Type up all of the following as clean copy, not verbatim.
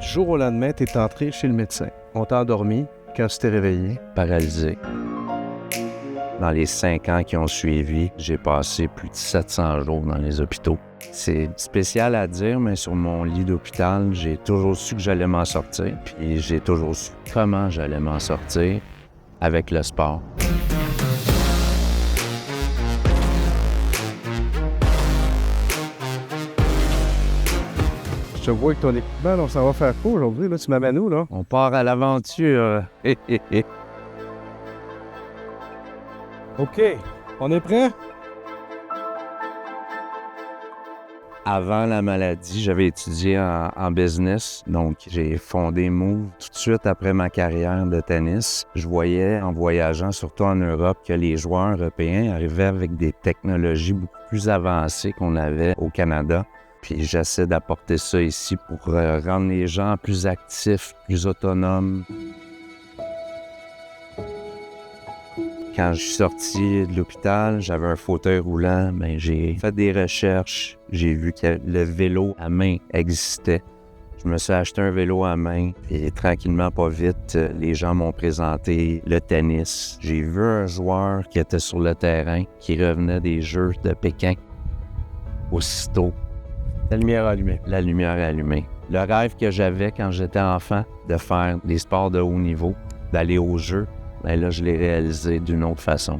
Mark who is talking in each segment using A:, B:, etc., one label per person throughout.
A: jour au lendemain, tu es entré chez le médecin. On t'a endormi. Quand tu t'es réveillé?
B: Paralysé. Dans les 5 ans qui ont suivi, j'ai passé plus de 700 jours dans les hôpitaux. C'est spécial à dire, mais sur mon lit d'hôpital, j'ai toujours su que j'allais m'en sortir. Puis j'ai toujours su comment j'allais m'en sortir avec le sport.
A: Je te vois avec ton équipement, on s'en va faire quoi aujourd'hui? Là, tu m'amènes où, là?
B: On part à l'aventure.
A: OK. On est prêt?
B: Avant la maladie, j'avais étudié en business, donc j'ai fondé Move tout de suite après ma carrière de tennis. Je voyais en voyageant, surtout en Europe, que les joueurs européens arrivaient avec des technologies beaucoup plus avancées qu'on avait au Canada. Puis j'essaie d'apporter ça ici pour rendre les gens plus actifs, plus autonomes. Quand je suis sorti de l'hôpital, j'avais un fauteuil roulant, mais j'ai fait des recherches. J'ai vu que le vélo à main existait. Je me suis acheté un vélo à main et tranquillement, pas vite, les gens m'ont présenté le tennis. J'ai vu un joueur qui était sur le terrain, qui revenait des Jeux de Pékin. Aussitôt,
A: La lumière allumée.
B: la lumière allumée. Le rêve que j'avais quand j'étais enfant de faire des sports de haut niveau, d'aller aux Jeux, bien là, je l'ai réalisé d'une autre façon.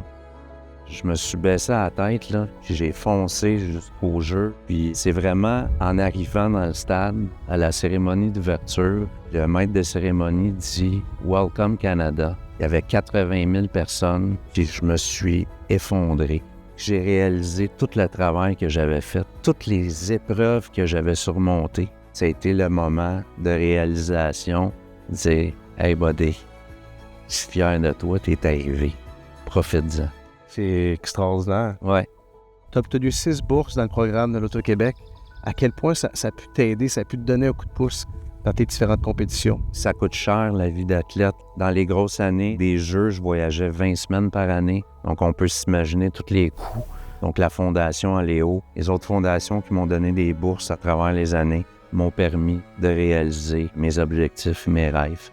B: Je me suis baissé à la tête, là, puis j'ai foncé jusqu'au jeu. Puis c'est vraiment en arrivant dans le stade, à la cérémonie d'ouverture, le maître de cérémonie dit « Welcome Canada ». Il y avait 80 000 personnes, puis je me suis effondré. J'ai réalisé tout le travail que j'avais fait, toutes les épreuves que j'avais surmontées. Ça a été le moment de réalisation, de dire « Hey buddy, je suis fier de toi, t'es arrivé. Profite-en. »
A: C'est extraordinaire.
B: Ouais.
A: Tu as obtenu 6 bourses dans le programme de l'Auto-Québec. À quel point ça a pu t'aider, ça a pu te donner un coup de pouce dans tes différentes compétitions?
B: Ça coûte cher, la vie d'athlète. Dans les grosses années des Jeux, je voyageais 20 semaines par année. Donc, on peut s'imaginer tous les coûts. Donc, la Fondation Aléo, les autres fondations qui m'ont donné des bourses à travers les années m'ont permis de réaliser mes objectifs et mes rêves.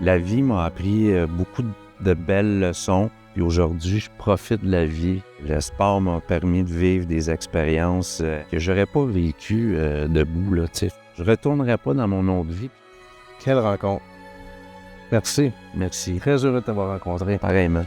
B: La vie m'a appris beaucoup de belles leçons. Puis aujourd'hui, je profite de la vie. Le sport m'a permis de vivre des expériences que j'aurais pas vécues debout, là, tu sais. Je retournerais pas dans mon autre vie.
A: Quelle rencontre. Merci.
B: Merci.
A: Très heureux de t'avoir rencontré.
B: Pareillement.